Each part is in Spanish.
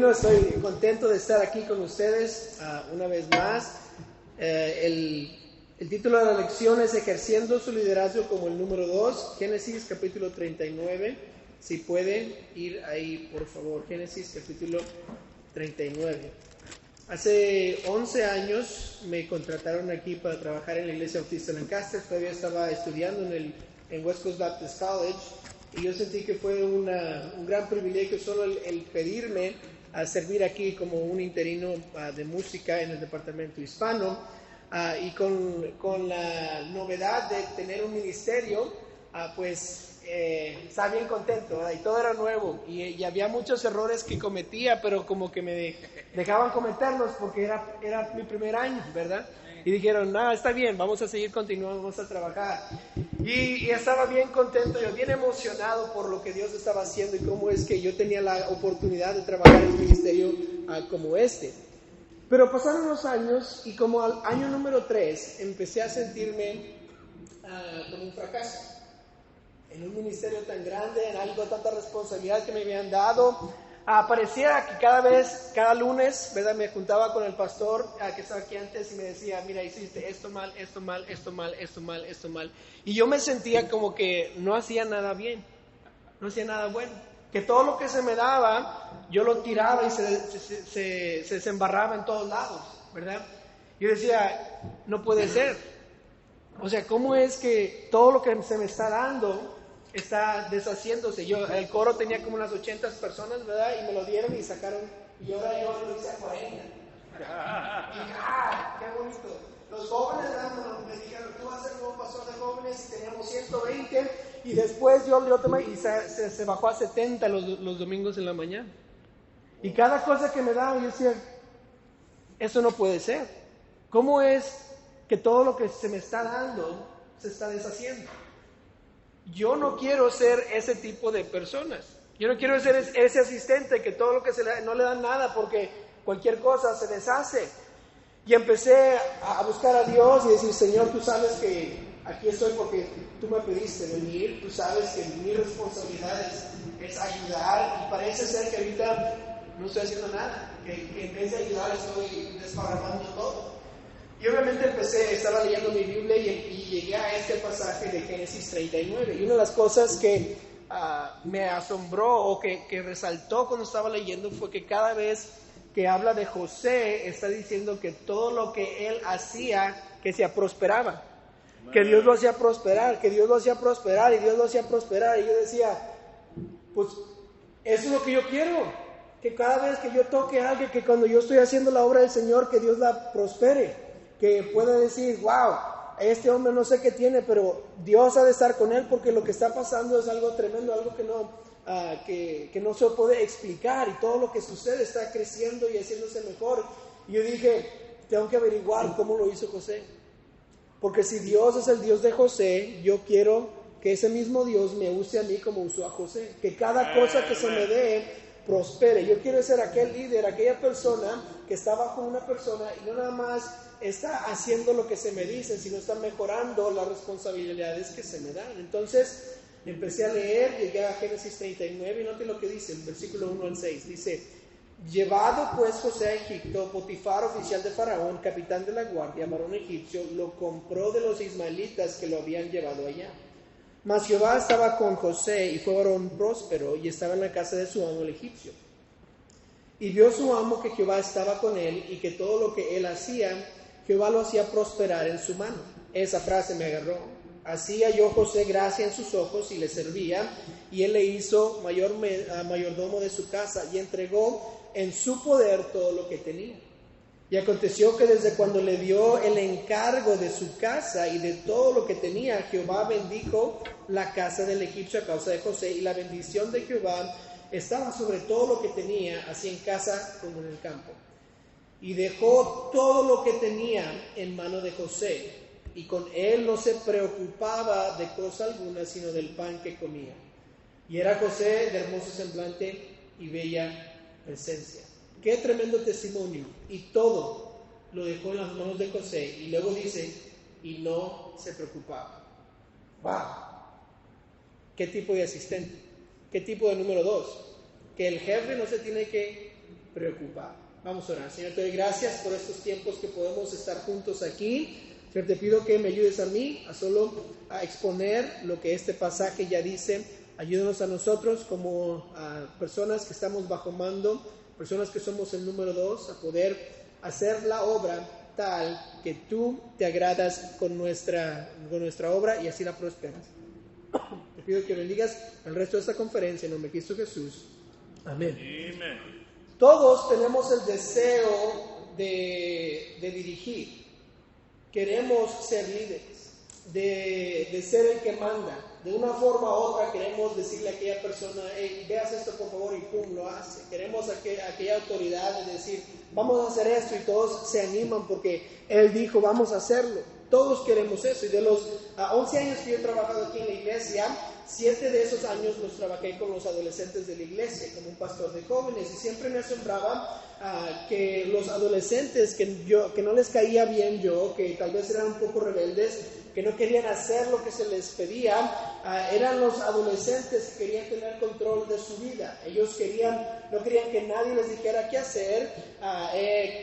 Bueno, estoy contento de estar aquí con ustedes una vez más. El título de la lección es Ejerciendo su liderazgo como el número 2, Génesis capítulo 39. Si pueden ir ahí, por favor, Génesis capítulo 39. Hace 11 años me contrataron aquí para trabajar en la iglesia bautista de Lancaster. Todavía estaba estudiando en West Coast Baptist College. Y yo sentí que fue un gran privilegio solo el pedirme a servir aquí como un interino de música en el departamento hispano, y con la novedad de tener un ministerio, estaba bien contento, ¿verdad? Y todo era nuevo y había muchos errores que cometía, pero como que me dejaban cometerlos porque era mi primer año, ¿verdad? Y dijeron, no, está bien, vamos a seguir continuando, vamos a trabajar. Y estaba bien contento, yo bien emocionado por lo que Dios estaba haciendo y cómo es que yo tenía la oportunidad de trabajar en un ministerio como este. Pero pasaron los años y como al año número 3 empecé a sentirme como un fracaso. En un ministerio tan grande, en algo, tanta responsabilidad que me habían dado. Parecía que cada lunes, ¿verdad? Me juntaba con el pastor que estaba aquí antes y me decía, mira, hiciste esto mal, esto mal, esto mal, esto mal, esto mal. Y yo me sentía como que no hacía nada bien, no hacía nada bueno. Que todo lo que se me daba, yo lo tiraba y se desembarraba en todos lados, ¿verdad? Yo decía, no puede ser. O sea, ¿cómo es que todo lo que se me está dando está deshaciéndose? El coro tenía como unas 80 personas, ¿verdad? Y me lo dieron y sacaron, y ahora yo lo hice a 40. Y qué bonito. Los jóvenes, me dijeron, tú vas a ser nuevo pastor de jóvenes, y teníamos 120, y después yo tomé, y se bajó a 70 los domingos en la mañana. Y cada cosa que me daban, yo decía, eso no puede ser. ¿Cómo es que todo lo que se me está dando se está deshaciendo? Yo no quiero ser ese tipo de personas. Yo no quiero ser ese asistente que todo lo que no le dan nada porque cualquier cosa se deshace. Y empecé a buscar a Dios y decir, Señor, tú sabes que aquí estoy porque tú me pediste venir. Tú sabes que mi responsabilidad es ayudar. Y parece ser que ahorita no estoy haciendo nada. Que en vez de ayudar estoy desparramando todo. Y obviamente estaba leyendo mi Biblia y llegué a este pasaje de Génesis 39. Y una de las cosas que me asombró o que resaltó cuando estaba leyendo fue que cada vez que habla de José, está diciendo que todo lo que él hacía, que se prosperaba. Que Dios lo hacía prosperar, que Dios lo hacía prosperar y Dios lo hacía prosperar. Y yo decía, pues eso es lo que yo quiero. Que cada vez que yo toque a alguien, que cuando yo estoy haciendo la obra del Señor, que Dios la prospere. Que pueda decir, wow, este hombre no sé qué tiene, pero Dios ha de estar con él porque lo que está pasando es algo tremendo, algo que no se puede explicar, y todo lo que sucede está creciendo y haciéndose mejor. Y yo dije, tengo que averiguar cómo lo hizo José, porque si Dios es el Dios de José, yo quiero que ese mismo Dios me use a mí como usó a José, que cada cosa que se me dé prospere. Yo quiero ser aquel líder, aquella persona que está bajo una persona y no nada más está haciendo lo que se me dice, sino está mejorando las responsabilidades que se me dan. Entonces empecé a leer, llegué a Génesis 39 y note lo que dice, el versículo 1 al 6, dice, llevado pues José a Egipto, Potifar, oficial de Faraón, capitán de la guardia, varón egipcio, lo compró de los ismaelitas que lo habían llevado allá. Mas Jehová estaba con José y fue varón próspero y estaba en la casa de su amo el egipcio. Y vio su amo que Jehová estaba con él y que todo lo que él hacía, Jehová lo hacía prosperar en su mano. Esa frase me agarró. Así halló José gracia en sus ojos y le servía, y él le hizo mayordomo de su casa y entregó en su poder todo lo que tenía. Y aconteció que desde cuando le dio el encargo de su casa y de todo lo que tenía, Jehová bendijo la casa del egipcio a causa de José, y la bendición de Jehová estaba sobre todo lo que tenía, así en casa como en el campo. Y dejó todo lo que tenía en mano de José, y con él no se preocupaba de cosa alguna, sino del pan que comía. Y era José de hermoso semblante y bella presencia. Qué tremendo testimonio. Y todo lo dejó en las manos de José. Y luego dice, y no se preocupaba. ¡Wow! ¿Qué tipo de asistente? ¿Qué tipo de número 2? Que el jefe no se tiene que preocupado. Vamos a orar. Señor, te doy gracias por estos tiempos que podemos estar juntos aquí. Señor, te pido que me ayudes a mí a exponer lo que este pasaje ya dice. Ayúdanos a nosotros como personas que estamos bajo mando, personas que somos el número 2, a poder hacer la obra tal que tú te agradas con nuestra obra y así la prosperas. Te pido que bendigas el resto de esta conferencia en nombre de Cristo Jesús. Amén. Amen. Todos tenemos el deseo de dirigir. Queremos ser líderes, de ser el que manda. De una forma u otra queremos decirle a aquella persona, hey, veas esto por favor, y pum, lo hace. Queremos aquella autoridad de decir, vamos a hacer esto, y todos se animan porque él dijo, vamos a hacerlo. Todos queremos eso. Y de los 11 años que yo he trabajado aquí en la iglesia, 7 de esos años los trabajé con los adolescentes de la iglesia como un pastor de jóvenes, y siempre me asombraba que los adolescentes que no les caía bien yo, que tal vez eran un poco rebeldes, que no querían hacer lo que se les pedía, eran los adolescentes que querían tener control de su vida. Ellos no querían que nadie les dijera qué hacer,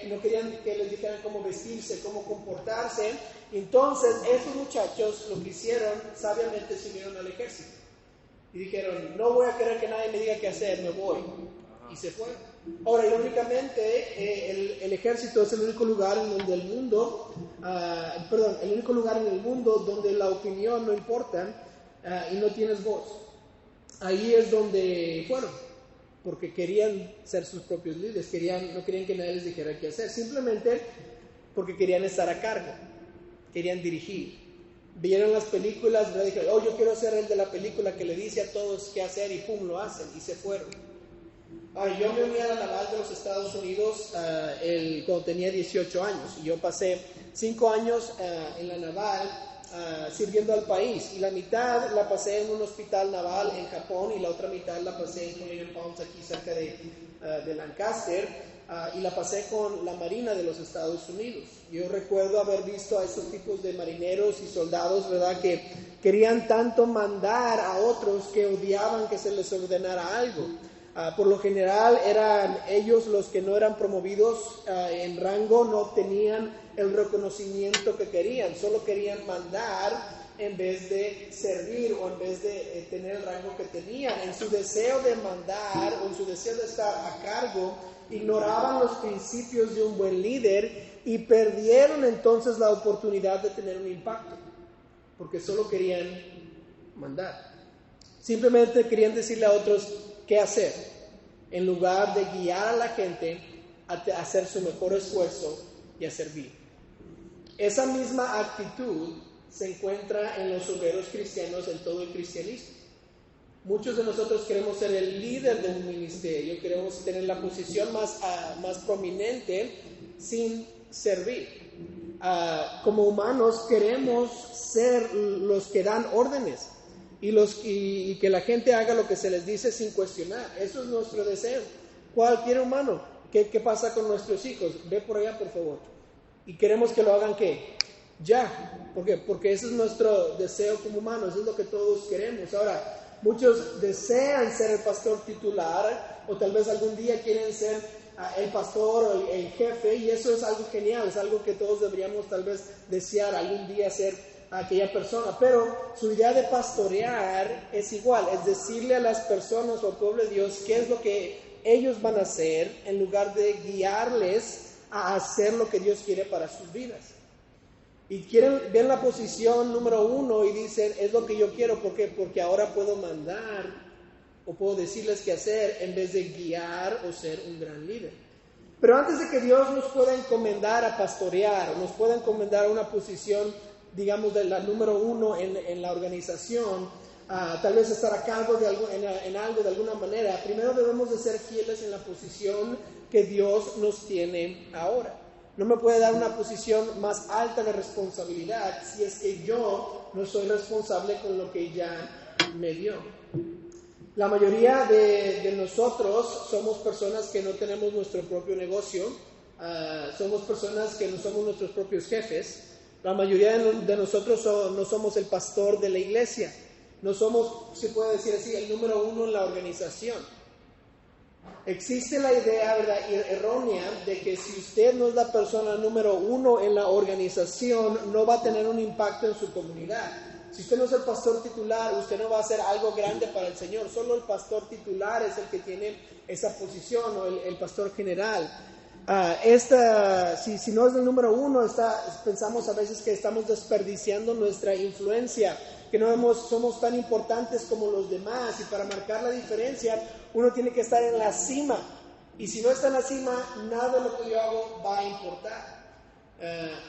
no querían que les dijeran cómo vestirse, cómo comportarse. Entonces esos muchachos lo que hicieron, sabiamente se unieron al ejército y dijeron, no voy a querer que nadie me diga qué hacer, me voy, y se fueron. Ahora, irónicamente, el ejército es el único lugar en donde el único lugar en el mundo donde la opinión no importa y no tienes voz. Ahí es donde fueron, porque querían ser sus propios líderes, no querían que nadie les dijera qué hacer, simplemente porque querían estar a cargo, querían dirigir. Vieron las películas, ¿verdad? Dijeron, yo quiero ser el de la película que le dice a todos qué hacer, y pum, lo hacen, y se fueron. Yo me uní a la naval de los Estados Unidos cuando tenía 18 años, y yo pasé 5 años en la naval sirviendo al país, y la mitad la pasé en un hospital naval en Japón, y la otra mitad la pasé en Colonial Palms, aquí cerca de Lancaster, y la pasé con la Marina de los Estados Unidos. Yo recuerdo haber visto a estos tipos de marineros y soldados, ¿verdad?, que querían tanto mandar a otros que odiaban que se les ordenara algo. Por lo general eran ellos los que no eran promovidos en rango, no obtenían el reconocimiento que querían, solo querían mandar en vez de servir o en vez de tener el rango que tenían. En su deseo de mandar o en su deseo de estar a cargo, ignoraban los principios de un buen líder y perdieron entonces la oportunidad de tener un impacto, porque solo querían mandar. Simplemente querían decirle a otros qué hacer, en lugar de guiar a la gente a hacer su mejor esfuerzo y a servir. Esa misma actitud se encuentra en los obreros cristianos, en todo el cristianismo. Muchos de nosotros queremos ser el líder de un ministerio, queremos tener la posición más prominente sin servir. Como humanos queremos ser los que dan órdenes y que la gente haga lo que se les dice sin cuestionar. Eso es nuestro deseo. Cualquier humano. ¿Qué pasa con nuestros hijos? Ve por allá, por favor. Y queremos que lo hagan, ¿qué? Ya. ¿Por qué? Porque ese es nuestro deseo como humanos, eso es lo que todos queremos. Ahora, muchos desean ser el pastor titular, o tal vez algún día quieren ser el pastor o el jefe, y eso es algo genial, es algo que todos deberíamos tal vez desear algún día ser aquella persona. Pero su idea de pastorear es igual, es decirle a las personas o al pueblo de Dios qué es lo que ellos van a hacer, en lugar de guiarles a hacer lo que Dios quiere para sus vidas. Y ven la posición número 1 y dicen, es lo que yo quiero. ¿Por qué? Porque ahora puedo mandar o puedo decirles qué hacer en vez de guiar o ser un gran líder. Pero antes de que Dios nos pueda encomendar a pastorear, o nos pueda encomendar a una posición, digamos, de la número 1 en la organización, tal vez estar a cargo en algo de alguna manera, primero debemos de ser fieles en la posición que Dios nos tiene ahora. No me puede dar una posición más alta de responsabilidad si es que yo no soy responsable con lo que ya me dio. La mayoría de nosotros somos personas que no tenemos nuestro propio negocio, somos personas que no somos nuestros propios jefes. La mayoría de nosotros no somos el pastor de la iglesia, no somos, se puede decir así, el número 1 en la organización. Existe la idea, ¿verdad?, errónea de que si usted no es la persona número uno en la organización, no va a tener un impacto en su comunidad. Si usted no es el pastor titular, usted no va a hacer algo grande para el Señor. Solo el pastor titular es el que tiene esa posición, o el pastor general. Si no es el número uno, pensamos a veces que estamos desperdiciando nuestra influencia, que somos tan importantes como los demás, y para marcar la diferencia uno tiene que estar en la cima, y si no está en la cima, nada de lo que yo hago va a importar.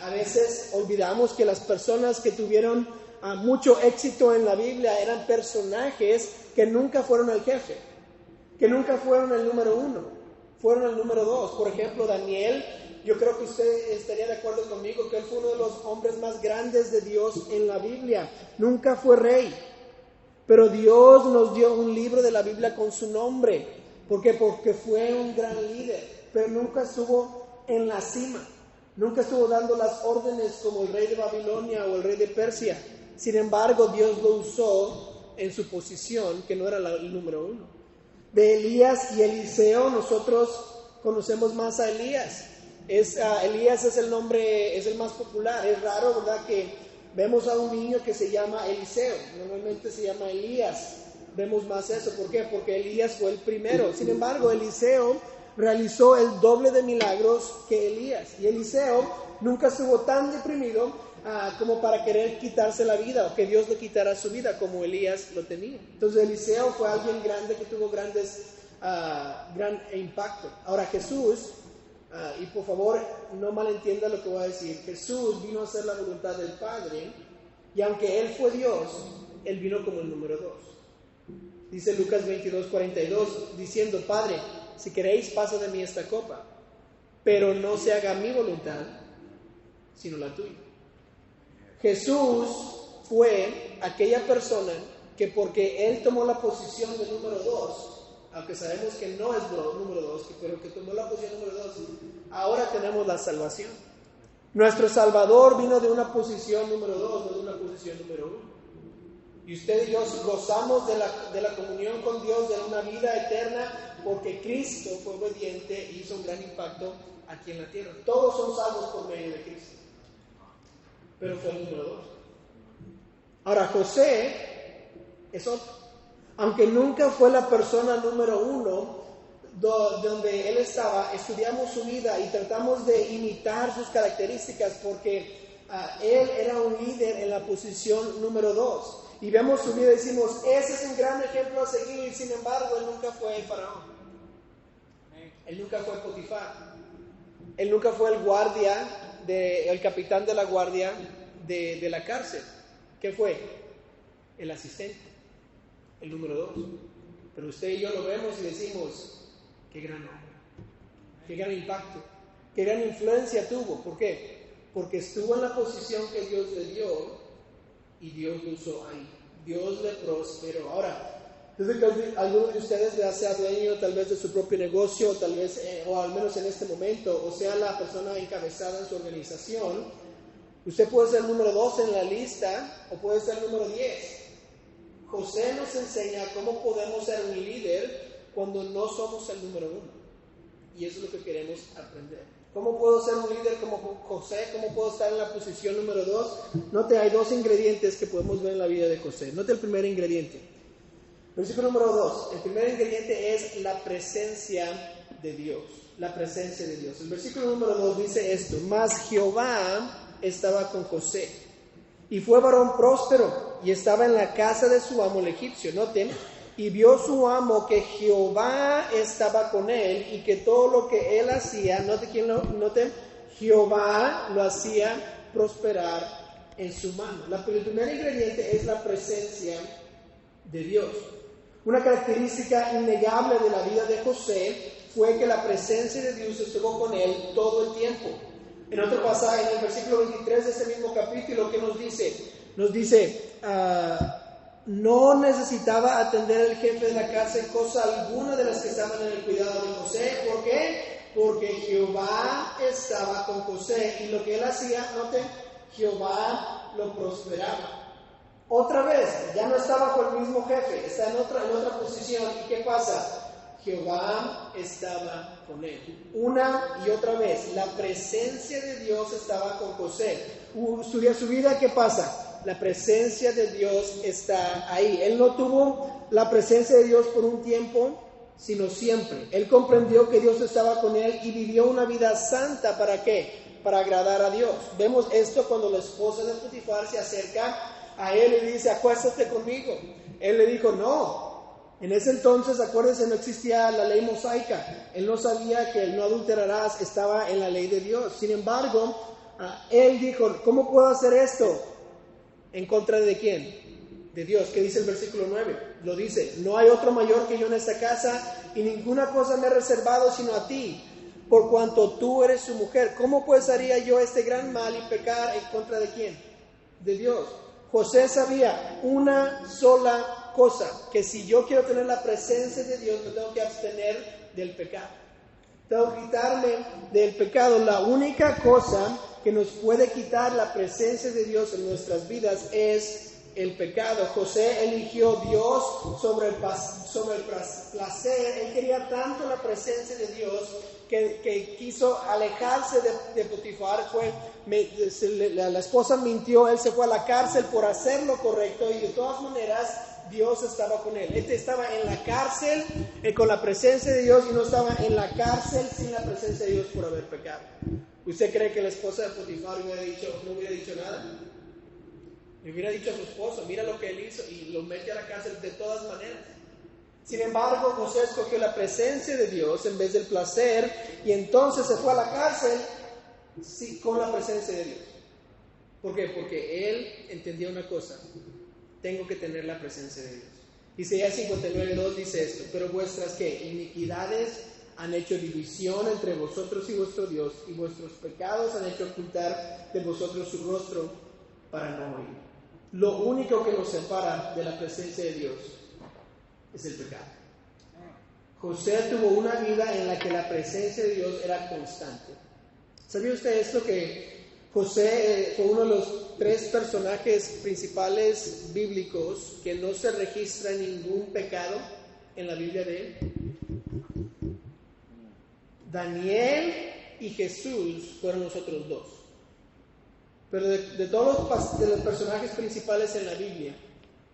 A veces olvidamos que las personas que tuvieron mucho éxito en la Biblia eran personajes que nunca fueron el jefe, que nunca fueron el número uno, fueron el número dos. Por ejemplo, Daniel, yo creo que usted estaría de acuerdo conmigo que él fue uno de los hombres más grandes de Dios en la Biblia. Nunca fue rey, pero Dios nos dio un libro de la Biblia con su nombre. ¿Por qué? Porque fue un gran líder, pero nunca estuvo en la cima, nunca estuvo dando las órdenes como el rey de Babilonia o el rey de Persia. Sin embargo, Dios lo usó en su posición, que no era el número uno. De Elías y Eliseo, nosotros conocemos más a Elías. Elías es el nombre, es el más popular. Es raro, ¿verdad?, que vemos a un niño que se llama Eliseo. Normalmente se llama Elías. Vemos más eso. ¿Por qué? Porque Elías fue el primero. Sin embargo, Eliseo realizó el doble de milagros que Elías. Y Eliseo nunca estuvo tan deprimido como para querer quitarse la vida, o que Dios le quitara su vida como Elías lo tenía. Entonces Eliseo fue alguien grande que tuvo gran impacto. Ahora Jesús, y por favor no malentienda lo que voy a decir, Jesús vino a hacer la voluntad del Padre, y aunque Él fue Dios, Él vino como el número 2. Dice Lucas 22:42, diciendo: Padre, si queréis, pasa de mí esta copa, pero no se haga mi voluntad, sino la tuya. Jesús fue aquella persona que, porque Él tomó la posición de número 2, aunque sabemos que no es número 2, pero que tomó la posición número 2, ahora tenemos la salvación. Nuestro Salvador vino de una posición número 2, no de una posición número 1. Y usted y yo gozamos de la comunión con Dios, de una vida eterna, porque Cristo fue obediente y hizo un gran impacto aquí en la tierra. Todos son salvos por medio de Cristo, pero fue el número 2. Ahora José es otro. Aunque nunca fue la persona número 1 donde él estaba, estudiamos su vida y tratamos de imitar sus características, porque él era un líder en la posición número 2. Y vemos su vida y decimos: ese es un gran ejemplo a seguir. Sin embargo, él nunca fue el faraón. Él nunca fue Potifar. Él nunca fue el guardia, el capitán de la guardia de la cárcel. ¿Qué fue? El asistente, el número 2. Pero usted y yo lo vemos y decimos: qué gran hombre, qué gran impacto, qué gran influencia tuvo. ¿Por qué? Porque estuvo en la posición que Dios le dio y Dios lo usó ahí. Dios le prosperó. Ahora, desde que alguno de ustedes sea dueño tal vez de su propio negocio, tal vez, o al menos en este momento, o sea la persona encabezada en su organización, usted puede ser el número 2 en la lista o puede ser el número 10. José nos enseña cómo podemos ser un líder cuando no somos el número 1. Y eso es lo que queremos aprender. ¿Cómo puedo ser un líder como José? ¿Cómo puedo estar en la posición número 2? Note, hay 2 ingredientes que podemos ver en la vida de José. Note el primer ingrediente. Versículo número 2. El primer ingrediente es la presencia de Dios. La presencia de Dios. El versículo número 2 dice esto: mas Jehová estaba con José, y fue varón próspero, y estaba en la casa de su amo el egipcio. Noten, y vio su amo que Jehová estaba con él, y que todo lo que él hacía, noten, Jehová lo hacía prosperar en su mano. El primer ingrediente es la presencia de Dios. Una característica innegable de la vida de José fue que la presencia de Dios estuvo con él todo el tiempo. En otro pasaje, en el versículo 23 de ese mismo capítulo, ¿qué nos dice? Nos dice: no necesitaba atender el jefe de la cárcel cosa alguna de las que estaban en el cuidado de José. ¿Por qué? Porque Jehová estaba con José, y lo que él hacía, noten, Jehová lo prosperaba. Otra vez, ya no está bajo el mismo jefe, está en otra posición. ¿Y qué pasa? Jehová estaba con él. Una y otra vez, la presencia de Dios estaba con José. Su vida, ¿qué pasa? La presencia de Dios está ahí. Él no tuvo la presencia de Dios por un tiempo, sino siempre. Él comprendió que Dios estaba con él y vivió una vida santa. ¿Para qué? Para agradar a Dios. Vemos esto cuando la esposa de Potifar se acerca a él y le dice, acuéstate conmigo. Él le dijo, no. En ese entonces, acuérdense, no existía la ley mosaica. Él no sabía que el no adulterarás estaba en la ley de Dios. Sin embargo, él dijo, ¿cómo puedo hacer esto? ¿En contra de quién? De Dios. ¿Qué dice el versículo 9? Lo dice, no hay otro mayor que yo en esta casa y ninguna cosa me he reservado sino a ti, por cuanto tú eres su mujer. ¿Cómo pues haría yo este gran mal y pecar en contra de quién? De Dios. José sabía una sola cosa, que si yo quiero tener la presencia de Dios, me tengo que abstener del pecado. Tengo que quitarme del pecado. La única cosa que nos puede quitar la presencia de Dios en nuestras vidas es el pecado. José eligió Dios sobre el placer. Él quería tanto la presencia de Dios que quiso alejarse de Potifar. La esposa mintió, él se fue a la cárcel por hacer lo correcto y de todas maneras Dios estaba con él. Este estaba en la cárcel con la presencia de Dios y no estaba en la cárcel sin la presencia de Dios por haber pecado. ¿Usted cree que la esposa de Potifar no hubiera dicho nada? Le hubiera dicho a su esposo, mira lo que él hizo, y lo mete a la cárcel de todas maneras. Sin embargo, José escogió la presencia de Dios en vez del placer y entonces se fue a la cárcel con la presencia de Dios. ¿Por qué? Porque él entendía una cosa: tengo que tener la presencia de Dios. Isaías 59:2 dice esto: pero vuestras ¿qué? Iniquidades han hecho división entre vosotros y vuestro Dios, y vuestros pecados han hecho ocultar de vosotros su rostro para no oír. Lo único que nos separa de la presencia de Dios es el pecado. José tuvo una vida en la que la presencia de Dios era constante. ¿Sabía usted esto? Que José fue uno de los 3 personajes principales bíblicos que no se registra ningún pecado en la Biblia de él. Daniel y Jesús fueron los otros 2. Pero de todos los personajes principales en la Biblia,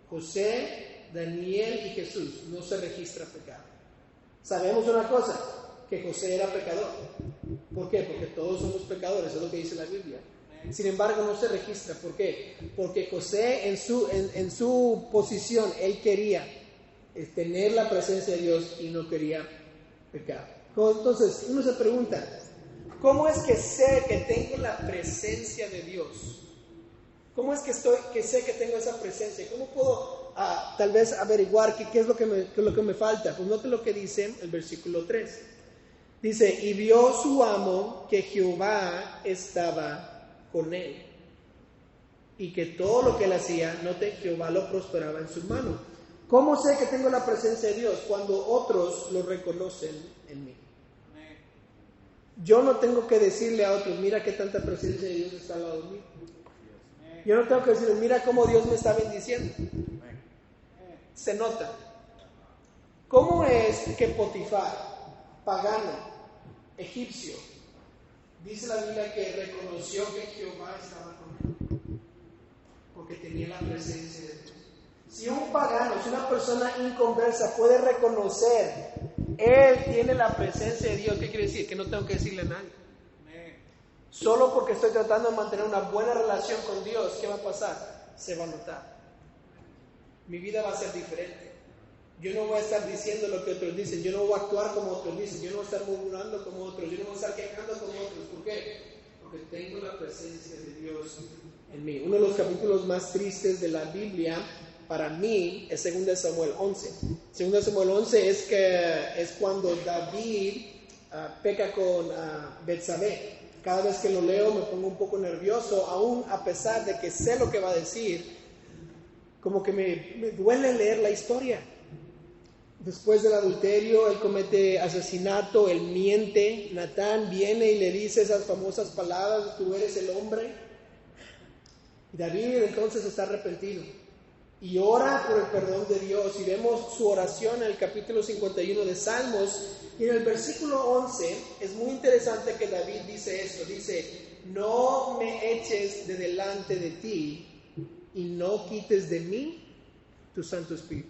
José, Daniel y Jesús, no se registra pecado. Sabemos una cosa, que José era pecador. ¿Por qué? Porque todos somos pecadores, es lo que dice la Biblia. Sin embargo, no se registra. ¿Por qué? Porque José en su posición, él quería tener la presencia de Dios y no quería pecar. Entonces, uno se pregunta, ¿cómo es que sé que tengo la presencia de Dios? ¿Cómo es que sé que tengo esa presencia? ¿Cómo puedo tal vez averiguar qué es lo que me falta? Pues note lo que dice el versículo 3. Dice, y vio su amo que Jehová estaba con él, y que todo lo que él hacía, note, Jehová lo prosperaba en su mano. ¿Cómo sé que tengo la presencia de Dios? Cuando otros lo reconocen en mí. Yo no tengo que decirle a otros, mira qué tanta presencia de Dios está al lado de mí. Yo no tengo que decirle, mira cómo Dios me está bendiciendo. Se nota. ¿Cómo es que Potifar, pagano, egipcio, dice la Biblia que reconoció que Jehová estaba con él? Porque tenía la presencia de Dios. Si un pagano, si una persona inconversa puede reconocer, él tiene la presencia de Dios, ¿qué quiere decir? Que no tengo que decirle a nadie. Solo porque estoy tratando de mantener una buena relación con Dios, ¿qué va a pasar? Se va a notar. Mi vida va a ser diferente. Yo no voy a estar diciendo lo que otros dicen, yo no voy a actuar como otros dicen, yo no voy a estar murmurando como otros, yo no voy a estar quejando como otros. ¿Por qué? Porque tengo la presencia de Dios en mí. Uno de los capítulos más tristes de la Biblia para mí es 2 Samuel 11. 2 Samuel 11 es cuando David peca con Betsabé. Cada vez que lo leo me pongo un poco nervioso, aún a pesar de que sé lo que va a decir. Como que me duele leer la historia. Después del adulterio, él comete asesinato, él miente. Natán viene y le dice esas famosas palabras, tú eres el hombre. Y David entonces está arrepentido. y ora por el perdón de Dios. Y vemos su oración en el capítulo 51 de Salmos. Y en el versículo 11 es muy interesante que David dice esto. Dice, no me eches de delante de ti y no quites de mí tu Santo Espíritu.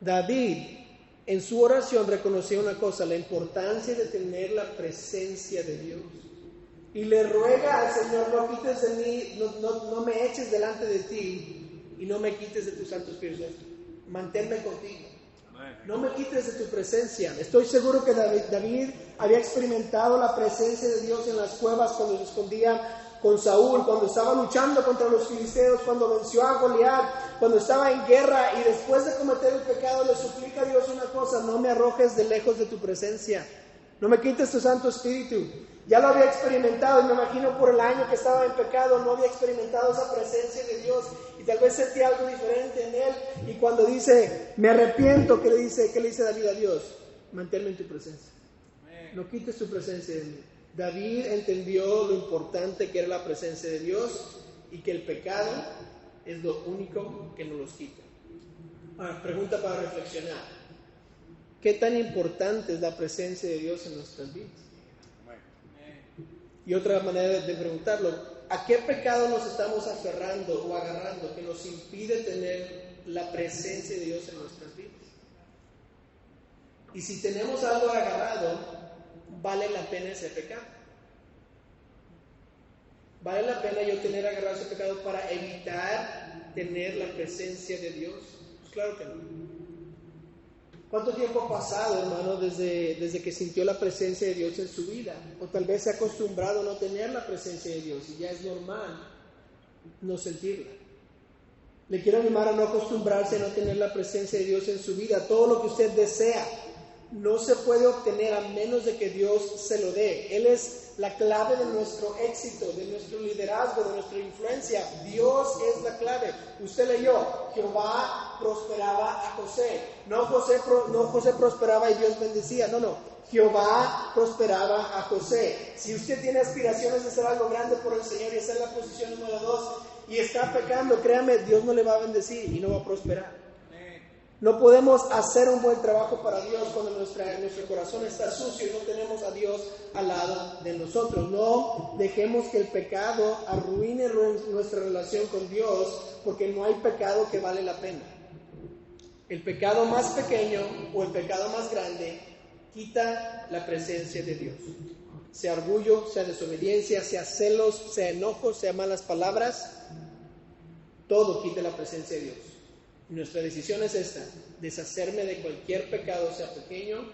David en su oración reconocía una cosa, la importancia de tener la presencia de Dios. Y le ruega al Señor, no quites de mí, no me eches delante de ti y no me quites de tu Santo Espíritu. Manténme contigo. No me quites de tu presencia. Estoy seguro que David había experimentado la presencia de Dios en las cuevas cuando se escondía con Saúl, cuando estaba luchando contra los filisteos, cuando venció a Goliat, cuando estaba en guerra y después de cometer el pecado le suplica a Dios una cosa: no me arrojes de lejos de tu presencia, no me quites tu Santo Espíritu. Ya lo había experimentado y me imagino por el año que estaba en pecado no había experimentado esa presencia de Dios y tal vez sentía algo diferente en él. Y cuando dice, me arrepiento, ¿qué le dice David a Dios? Manténme en tu presencia, no quites tu presencia de mí. David entendió lo importante que era la presencia de Dios y que el pecado es lo único que nos los quita. Ahora, pregunta para reflexionar: ¿qué tan importante es la presencia de Dios en nuestras vidas? Y otra manera de preguntarlo: ¿a qué pecado nos estamos aferrando o agarrando que nos impide tener la presencia de Dios en nuestras vidas? Y si tenemos algo agarrado, ¿vale la pena ese pecado? ¿Vale la pena yo tener agarrado ese pecado para evitar tener la presencia de Dios? Pues claro que no. ¿Cuánto tiempo ha pasado, hermano, desde que sintió la presencia de Dios en su vida? O tal vez se ha acostumbrado a no tener la presencia de Dios y ya es normal no sentirla. Le quiero animar a no acostumbrarse a no tener la presencia de Dios en su vida. Todo lo que usted desea no se puede obtener a menos de que Dios se lo dé. Él es la clave de nuestro éxito, de nuestro liderazgo, de nuestra influencia. Dios es la clave. Usted leyó, Jehová prosperaba a José. No José prosperaba y Dios bendecía. No. Jehová prosperaba a José. Si usted tiene aspiraciones de hacer algo grande por el Señor y está en la posición número 2 y está pecando, créame, Dios no le va a bendecir y no va a prosperar. No podemos hacer un buen trabajo para Dios cuando nuestro corazón está sucio y no tenemos a Dios al lado de nosotros. No dejemos que el pecado arruine nuestra relación con Dios, porque no hay pecado que vale la pena. El pecado más pequeño o el pecado más grande quita la presencia de Dios. Sea orgullo, sea desobediencia, sea celos, sea enojo, sea malas palabras, todo quita la presencia de Dios. Nuestra decisión es esta: deshacerme de cualquier pecado, sea pequeño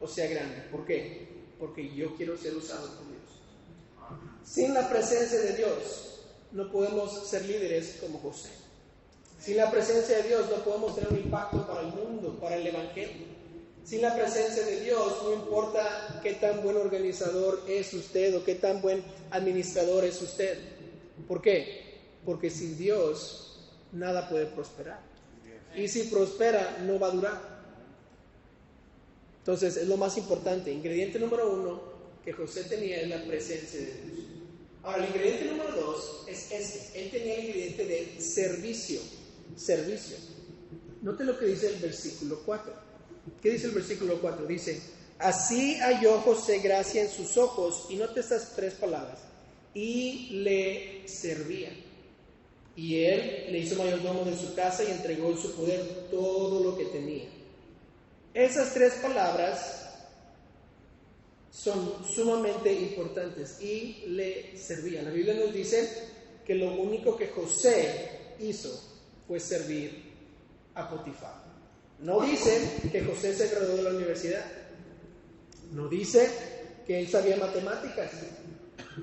o sea grande. ¿Por qué? Porque yo quiero ser usado por Dios. Sin la presencia de Dios no podemos ser líderes como José. Sin la presencia de Dios no podemos tener un impacto para el mundo, para el evangelio. Sin la presencia de Dios no importa qué tan buen organizador es usted o qué tan buen administrador es usted. ¿Por qué? Porque sin Dios nada puede prosperar. Y si prospera, no va a durar. Entonces, es lo más importante. Ingrediente número 1 que José tenía es la presencia de Dios. Ahora, el ingrediente número 2 es este. Él tenía el ingrediente de servicio. Servicio. Note lo que dice el versículo 4. ¿Qué dice el versículo 4? Dice, así halló José gracia en sus ojos. Y note estas 3 palabras. Y le servía. Y él le hizo mayordomo de su casa y entregó en su poder todo lo que tenía. Esas 3 palabras son sumamente importantes. Y le servía. La Biblia nos dice que lo único que José hizo fue servir a Potifar. No dice que José se graduó de la universidad. No dice que él sabía matemáticas.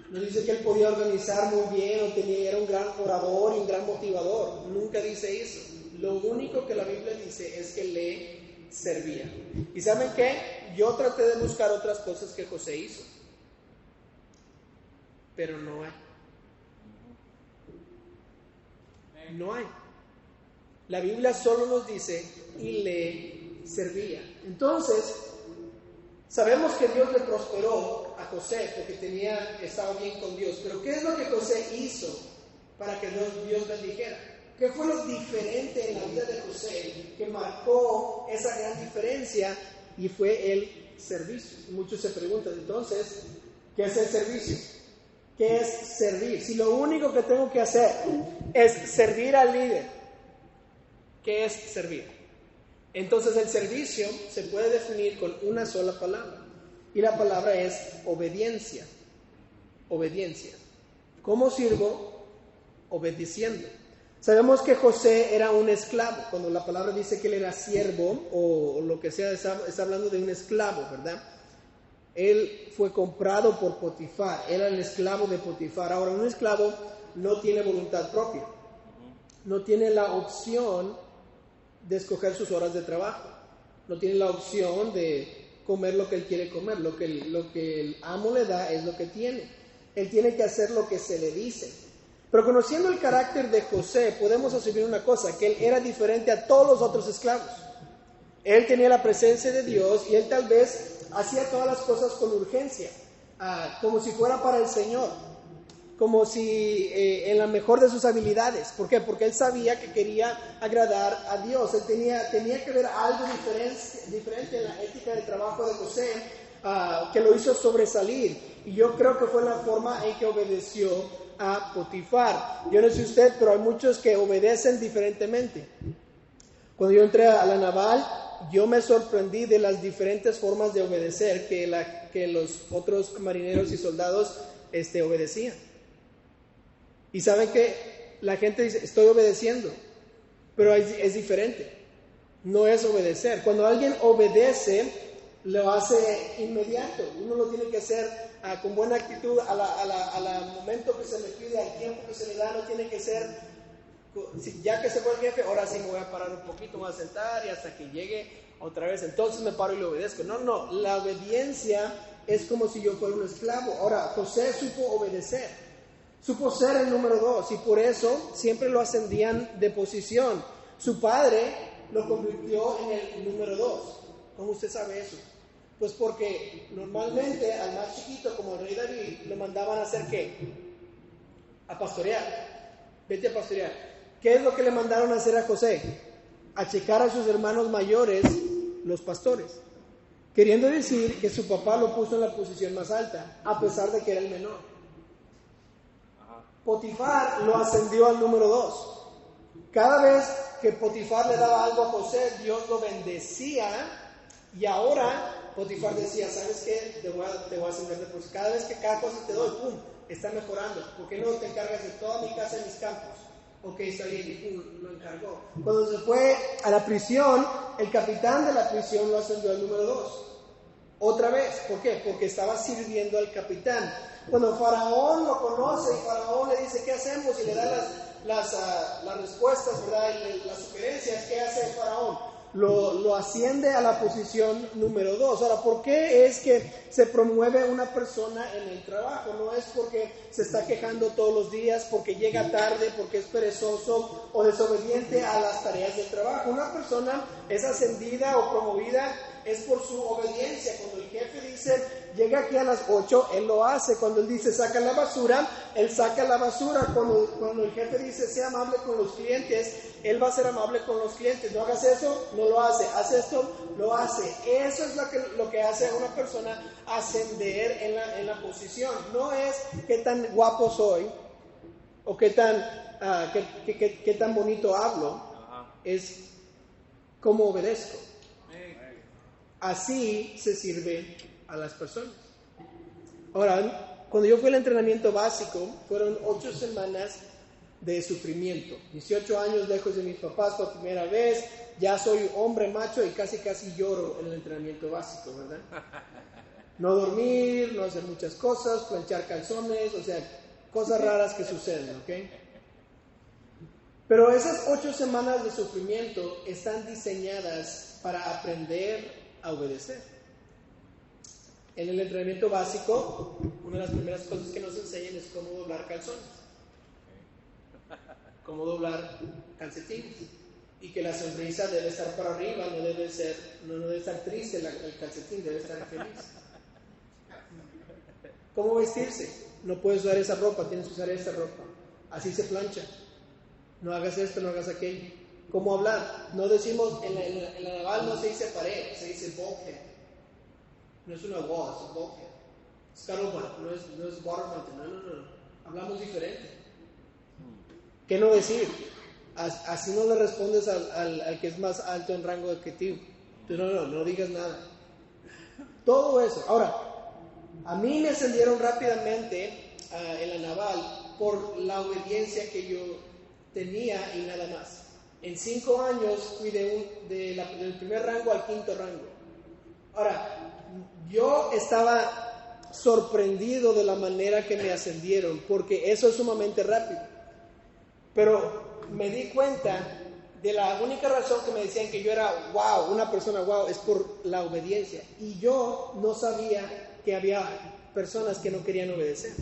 No dice que él podía organizar muy bien o era un gran orador y un gran motivador. Nunca dice eso. Lo único que la Biblia dice es que le servía. ¿Y saben qué? Yo traté de buscar otras cosas que José hizo, pero no hay. No hay. La Biblia solo nos dice y le servía. Entonces, sabemos que Dios le prosperó a José porque estaba bien con Dios. Pero ¿qué es lo que José hizo para que Dios bendijera? ¿Qué fue lo diferente en la vida de José que marcó esa gran diferencia? Y fue el servicio. Muchos se preguntan, entonces, ¿qué es el servicio? ¿Qué es servir? Si lo único que tengo que hacer es servir al líder, ¿qué es servir? Entonces el servicio se puede definir con una sola palabra. Y la palabra es obediencia. Obediencia. ¿Cómo sirvo? Obedeciendo. Sabemos que José era un esclavo. Cuando la palabra dice que él era siervo o lo que sea, está hablando de un esclavo, ¿verdad? Él fue comprado por Potifar. Era el esclavo de Potifar. Ahora, un esclavo no tiene voluntad propia. No tiene la opción de escoger sus horas de trabajo. No tiene la opción de comer lo que él quiere comer. Lo que el amo le da es lo que tiene. Él tiene que hacer lo que se le dice. Pero conociendo el carácter de José, podemos asumir una cosa, que él era diferente a todos los otros esclavos. Él tenía la presencia de Dios y él tal vez hacía todas las cosas con urgencia, como si fuera para el Señor, como si en la mejor de sus habilidades. ¿Por qué? Porque él sabía que quería agradar a Dios. Él tenía que ver algo diferente en la ética de trabajo de José, que lo hizo sobresalir. Y yo creo que fue la forma en que obedeció a Potifar. Yo no sé usted, pero hay muchos que obedecen diferentemente. Cuando yo entré a la naval, yo me sorprendí de las diferentes formas de obedecer que los otros marineros y soldados obedecían. Y saben que la gente dice, estoy obedeciendo, pero es diferente. No es obedecer. Cuando alguien obedece, lo hace inmediato. Uno lo tiene que hacer con buena actitud al momento que se le pide, al tiempo que se le da. No tiene que ser, ya que se fue el jefe, ahora sí me voy a parar un poquito, me voy a sentar y hasta que llegue otra vez, entonces me paro y le obedezco. No, la obediencia es como si yo fuera un esclavo. Ahora, José supo obedecer, supo ser el número 2 y por eso siempre lo ascendían de posición. Su padre lo convirtió en el número 2. ¿Cómo usted sabe eso? Pues porque normalmente al más chiquito, como el rey David, le mandaban a hacer ¿qué? A pastorear. Vete a pastorear. ¿Qué es lo que le mandaron a hacer a José? A checar a sus hermanos mayores, los pastores. Queriendo decir que su papá lo puso en la posición más alta, a pesar de que era el menor. Potifar lo ascendió al número 2. Cada vez que Potifar le daba algo a José, Dios lo bendecía. Y ahora Potifar decía, ¿sabes qué? Te voy a ascender de posición. Cada vez que cada cosa te doy, ¡pum!, está mejorando. ¿Por qué no te encargas de toda mi casa y mis campos? Ok, está bien, y ¡pum!, lo encargó. Cuando se fue a la prisión, el capitán de la prisión lo ascendió al número 2. Otra vez, ¿por qué? Porque estaba sirviendo al capitán. Cuando Faraón lo conoce y Faraón le dice, ¿qué hacemos? Y le da las respuestas, ¿verdad? Y las sugerencias, ¿qué hace Faraón? Lo asciende a la posición número 2. Ahora, ¿por qué es que se promueve una persona en el trabajo? No es porque se está quejando todos los días, porque llega tarde, porque es perezoso o desobediente a las tareas del trabajo. Una persona es ascendida o promovida es por su obediencia. Cuando el jefe dice, llega aquí a las 8, él lo hace. Cuando él dice, saca la basura, él saca la basura. Cuando el jefe dice, sea amable con los clientes, él va a ser amable con los clientes. No hagas eso, no lo hace. Haz esto, lo hace. Eso es lo que hace a una persona ascender en la posición. No es qué tan guapo soy o qué tan bonito hablo. Es cómo obedezco. Así se sirve a las personas. Ahora, cuando yo fui al entrenamiento básico, fueron 8 semanas de sufrimiento. 18 años lejos de mis papás por primera vez, ya soy hombre macho y casi lloro en el entrenamiento básico, ¿verdad? No dormir, no hacer muchas cosas, planchar calzones, o sea, cosas raras que suceden, ¿ok? Pero esas 8 semanas de sufrimiento están diseñadas para aprender a obedecer. En el entrenamiento básico, una de las primeras cosas que nos enseñan es cómo doblar calzones, cómo doblar calcetines, y que la sonrisa debe estar para arriba, no debe estar triste el calcetín, debe estar feliz. ¿Cómo vestirse? No puedes usar esa ropa, tienes que usar esta ropa. Así se plancha. no hagas esto, no hagas aquello. ¿Cómo hablar? No decimos, en la naval no se dice pared, se dice bulkhead. No es una wall, es un bulkhead. Scuttlebutt, no es water fountain, no. Hablamos diferente. ¿Qué no decir? Así no le respondes al que es más alto en rango adjetivo. Entonces, no digas nada. Todo eso. Ahora, a mí me ascendieron rápidamente en la naval por la obediencia que yo tenía y nada más. En 5 años fui del primer rango al 5.º rango. Ahora, yo estaba sorprendido de la manera que me ascendieron, porque eso es sumamente rápido. Pero me di cuenta de la única razón que me decían que yo era wow, una persona wow, es por la obediencia. Y yo no sabía que había personas que no querían obedecer.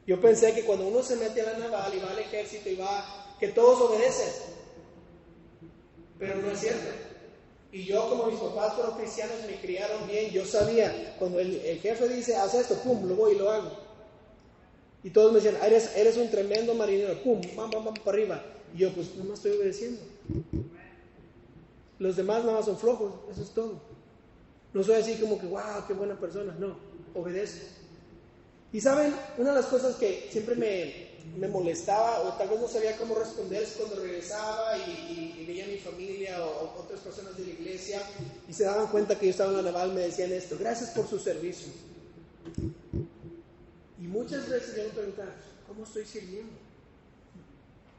Yo pensé que cuando uno se mete a la naval y va al ejército y va, que todos obedecen. Pero no es cierto. Y yo, como mis papás fueron cristianos y me criaron bien, yo sabía, cuando el jefe dice, haz esto, pum, lo voy y lo hago. Y todos me decían, eres un tremendo marinero, pum, vamos para arriba. Y yo, pues, nada más estoy obedeciendo. Los demás nada más son flojos, eso es todo. No soy así como que, wow, qué buena persona, no, obedezco. Y saben, una de las cosas que siempre me molestaba, o tal vez no sabía cómo responder, es cuando regresaba y veía a mi familia o otras personas de la iglesia y se daban cuenta que yo estaba en la naval, me decían esto, gracias por su servicio. Y muchas veces yo me preguntaba, ¿cómo estoy sirviendo?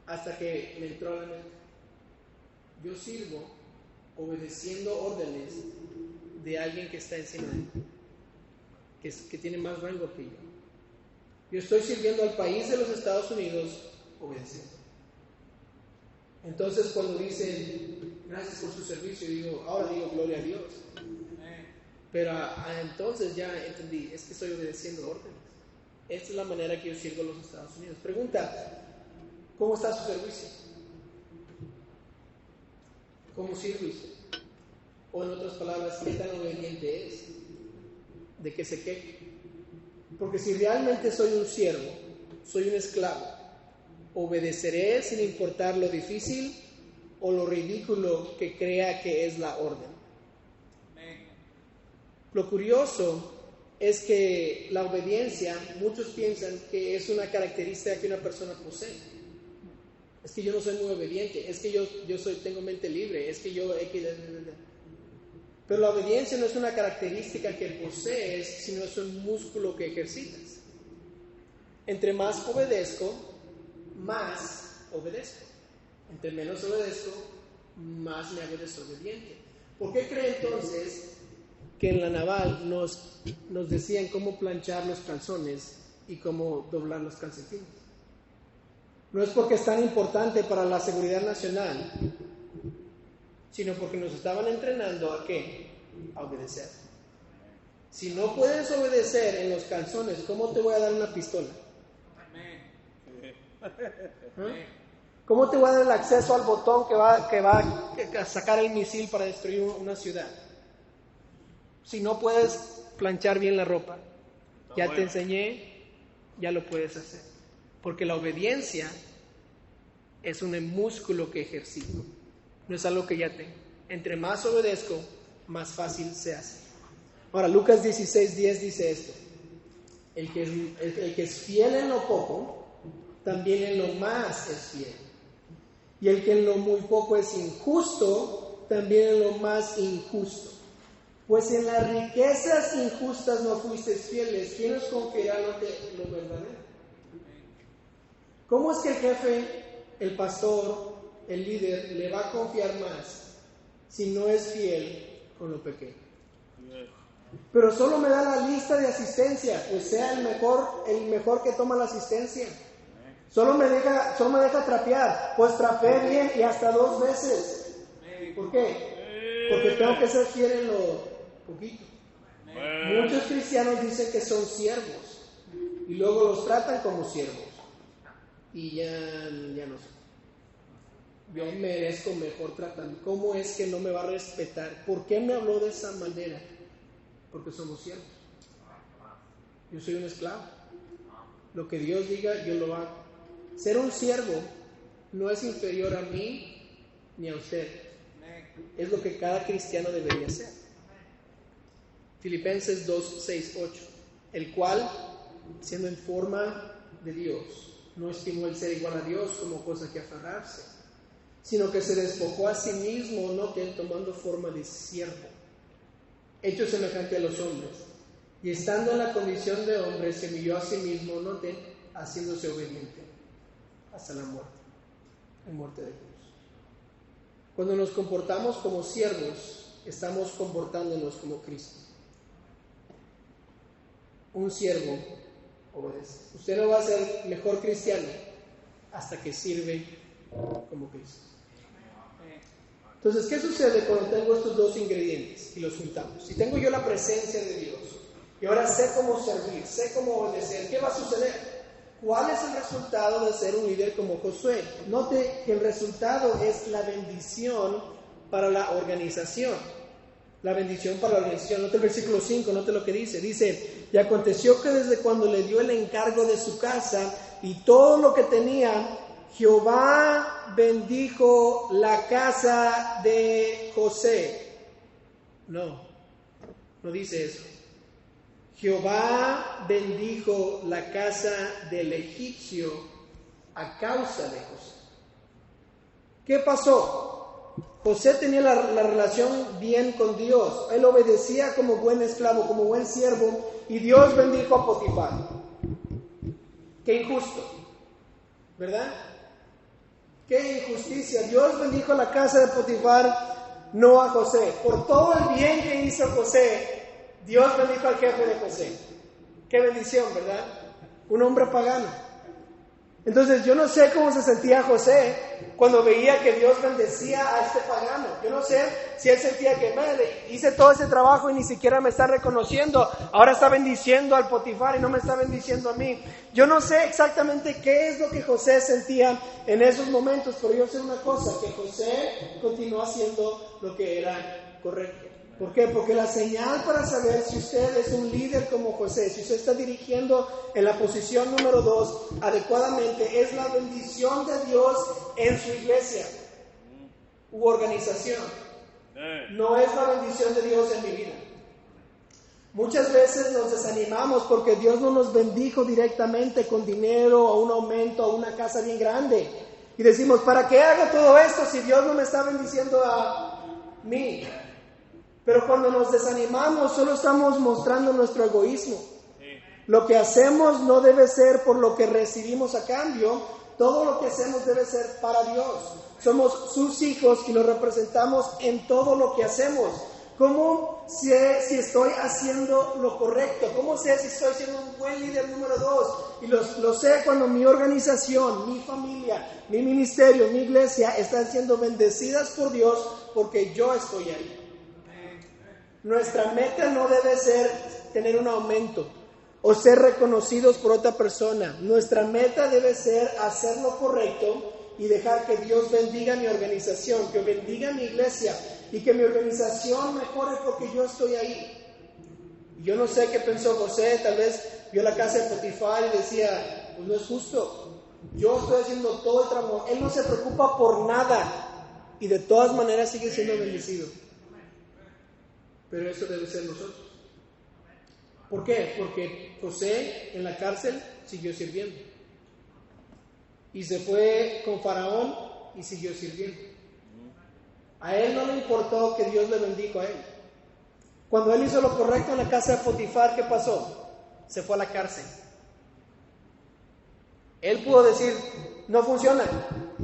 Hasta que me entró a la mente, yo sirvo obedeciendo órdenes de alguien que está encima de mí, que tiene más rango que yo. Yo estoy sirviendo al país de los Estados Unidos obedeciendo. Entonces cuando dicen gracias por su servicio, ahora digo gloria a Dios. Pero entonces ya entendí, es que estoy obedeciendo órdenes. Esta es la manera que yo sirvo a los Estados Unidos. Pregunta, ¿cómo está su servicio? ¿Cómo sirve usted? O en otras palabras, ¿qué tan obediente es? ¿De qué se queja? Porque si realmente soy un siervo, soy un esclavo, obedeceré sin importar lo difícil o lo ridículo que crea que es la orden. Lo curioso es que la obediencia, muchos piensan que es una característica que una persona posee. Es que yo no soy muy obediente, es que yo tengo mente libre, es que yo... Pero la obediencia no es una característica que posees, sino es un músculo que ejercitas. Entre más obedezco, más obedezco. Entre menos obedezco, más me hago desobediente. ¿Por qué cree entonces que en la naval nos decían cómo planchar los calzones y cómo doblar los calcetines? No es porque es tan importante para la seguridad nacional, sino porque nos estaban entrenando ¿a qué? A obedecer. Si no puedes obedecer en los calzones, ¿cómo te voy a dar una pistola? ¿Eh? ¿Cómo te voy a dar el acceso al botón que va a sacar el misil para destruir una ciudad? Si no puedes planchar bien la ropa, ya te enseñé, ya lo puedes hacer. Porque la obediencia es un músculo que ejercito, no es algo que ya tengo. Entre más obedezco, más fácil se hace. Ahora, Lucas 16:10 dice esto: el que es fiel en lo poco, también en lo más es fiel. Y el que en lo muy poco es injusto, también en lo más injusto. Pues en las riquezas injustas no fuisteis fieles, ¿quién os confiará lo verdadero? ¿Cómo es que el jefe, el pastor, el líder, le va a confiar más si no es fiel con lo pequeño? Pero solo me da la lista de asistencia, pues sea el mejor que toma la asistencia. Solo me deja trapear, pues trapeé bien y hasta 2 veces. ¿Por qué? Porque tengo que ser fiel en lo poquito. Muchos cristianos dicen que son siervos y luego los tratan como siervos. Y ya no sé. Yo merezco mejor tratamiento. ¿Cómo es que no me va a respetar? ¿Por qué me habló de esa manera? Porque somos siervos. Yo soy un esclavo. Lo que Dios diga, yo lo hago. Ser un siervo no es inferior a mí ni a usted. Es lo que cada cristiano debería hacer. Filipenses 2, 6, 8. El cual, siendo en forma de Dios, no estimó el ser igual a Dios como cosa que aferrarse, sino que se despojó a sí mismo, noten, tomando forma de siervo, hecho semejante a los hombres, y estando en la condición de hombre, se humilló a sí mismo, noten, haciéndose obediente hasta la muerte, en muerte de cruz. Cuando nos comportamos como siervos, estamos comportándonos como Cristo. Un siervo obedece. Usted no va a ser mejor cristiano hasta que sirve como Cristo. Entonces, ¿qué sucede cuando tengo estos dos ingredientes y los juntamos? Si tengo yo la presencia de Dios y ahora sé cómo servir, sé cómo obedecer, ¿qué va a suceder? ¿Cuál es el resultado de ser un líder como Josué? Note que el resultado es la bendición para la organización. La bendición para la organización. Note el versículo 5, note lo que dice. Dice, y aconteció que desde cuando le dio el encargo de su casa y todo lo que tenía, Jehová bendijo la casa de José. No dice eso. Jehová bendijo la casa del egipcio a causa de José. ¿Qué pasó? José tenía la relación bien con Dios. Él obedecía como buen esclavo, como buen siervo, y Dios bendijo a Potifar. Qué injusto, ¿verdad? Qué injusticia. Dios bendijo la casa de Potifar, no a José. Por todo el bien que hizo José, Dios bendijo al jefe de José. Qué bendición, ¿verdad? Un hombre pagano. Entonces yo no sé cómo se sentía José cuando veía que Dios bendecía a este pagano. Yo no sé si él sentía que hice todo ese trabajo y ni siquiera me está reconociendo. Ahora está bendiciendo al Potifar y no me está bendiciendo a mí. Yo no sé exactamente qué es lo que José sentía en esos momentos, pero yo sé una cosa, que José continuó haciendo lo que era correcto. ¿Por qué? Porque la señal para saber si usted es un líder como José, si usted está dirigiendo en la posición número 2 adecuadamente, es la bendición de Dios en su iglesia u organización. No es la bendición de Dios en mi vida. Muchas veces nos desanimamos porque Dios no nos bendijo directamente con dinero o un aumento o una casa bien grande. Y decimos, ¿para qué hago todo esto si Dios no me está bendiciendo a mí? Pero cuando nos desanimamos, solo estamos mostrando nuestro egoísmo. Lo que hacemos no debe ser por lo que recibimos a cambio. Todo lo que hacemos debe ser para Dios. Somos sus hijos y lo representamos en todo lo que hacemos. ¿Cómo sé si estoy haciendo lo correcto? ¿Cómo sé si estoy siendo un buen líder número 2? Y lo sé cuando mi organización, mi familia, mi ministerio, mi iglesia están siendo bendecidas por Dios porque yo estoy ahí. Nuestra meta no debe ser tener un aumento o ser reconocidos por otra persona. Nuestra meta debe ser hacer lo correcto y dejar que Dios bendiga mi organización, que bendiga mi iglesia y que mi organización mejore porque yo estoy ahí. Y yo no sé qué pensó José, tal vez vio la casa de Potifar y decía, pues no es justo, yo estoy haciendo todo el trabajo, él no se preocupa por nada y de todas maneras sigue siendo bendecido. Pero eso debe ser nosotros. ¿Por qué? Porque José en la cárcel siguió sirviendo. Y se fue con Faraón y siguió sirviendo. A él no le importó que Dios le bendijo a él. Cuando él hizo lo correcto en la casa de Potifar, ¿qué pasó? Se fue a la cárcel. Él pudo decir, no funciona.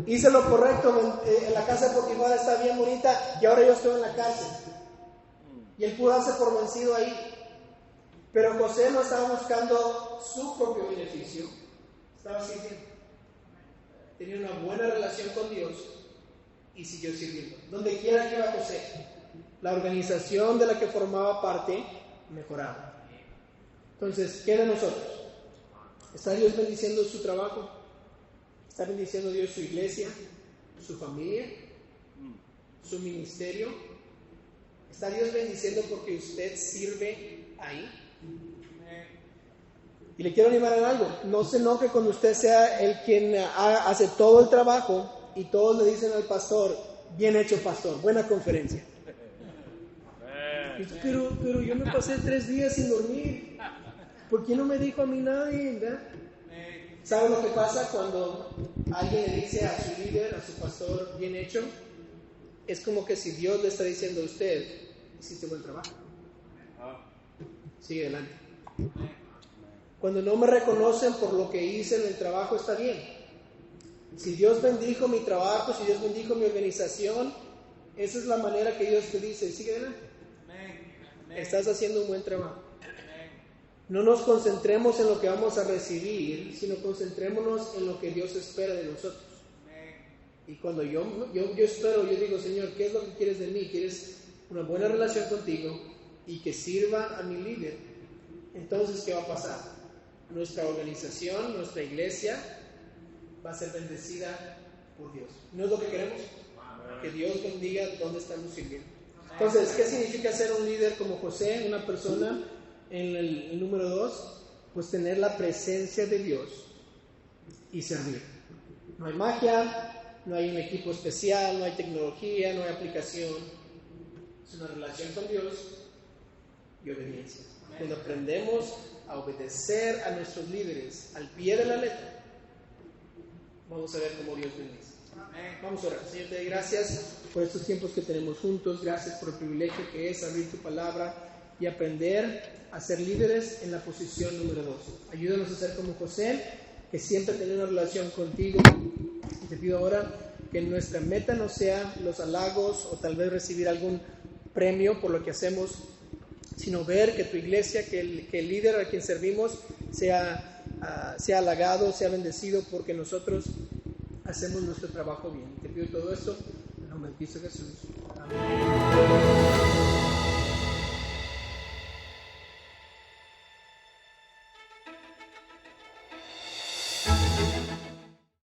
Hice lo correcto en la casa de Potifar, está bien bonita y ahora yo estoy en la cárcel. Y él pudo darse por vencido ahí. Pero José no estaba buscando su propio beneficio. Estaba sirviendo. Tenía una buena relación con Dios y siguió sirviendo. Donde quiera que iba José, la organización de la que formaba parte mejoraba. Entonces, ¿qué de nosotros? ¿Está Dios bendiciendo su trabajo? ¿Está bendiciendo Dios su iglesia, su familia, su ministerio? ¿Está Dios bendiciendo porque usted sirve ahí? Y le quiero animar en algo. No se enoje cuando usted sea el quien hace todo el trabajo y todos le dicen al pastor, bien hecho pastor, buena conferencia. Pero yo me pasé 3 días sin dormir. ¿Por qué no me dijo a mí nadie? ¿Verdad? ¿Sabe lo que pasa cuando alguien le dice a su líder, a su pastor, bien hecho? Es como que si Dios le está diciendo a usted, hiciste buen trabajo. Sigue adelante. Cuando no me reconocen por lo que hice en el trabajo, está bien. Si Dios bendijo mi trabajo, si Dios bendijo mi organización, esa es la manera que Dios te dice, sigue adelante. Estás haciendo un buen trabajo. No nos concentremos en lo que vamos a recibir, sino concentrémonos en lo que Dios espera de nosotros. Y cuando yo espero, yo digo, Señor, ¿qué es lo que quieres de mí? ¿Quieres una buena relación contigo y que sirva a mi líder? Entonces, ¿qué va a pasar? Nuestra organización, nuestra iglesia va a ser bendecida por Dios. ¿No es lo que queremos? Que Dios bendiga donde estamos sirviendo. Entonces, ¿qué significa ser un líder como José? Una persona, en el número 2, pues tener la presencia de Dios y servir. No hay magia, no hay un equipo especial, no hay tecnología, no hay aplicación. Es una relación con Dios y obediencia. Cuando aprendemos a obedecer a nuestros líderes al pie de la letra, vamos a ver cómo Dios bendice. Vamos a orar. Señor, te doy gracias por estos tiempos que tenemos juntos. Gracias por el privilegio que es abrir tu palabra y aprender a ser líderes en la posición número 2. Ayúdanos a ser como José, que siempre tenga una relación contigo. Y te pido ahora que nuestra meta no sea los halagos o tal vez recibir algún premio por lo que hacemos, sino ver que tu iglesia, que el líder a quien servimos sea halagado, sea bendecido porque nosotros hacemos nuestro trabajo bien. Te pido todo esto en el nombre de Cristo Jesús. Amén.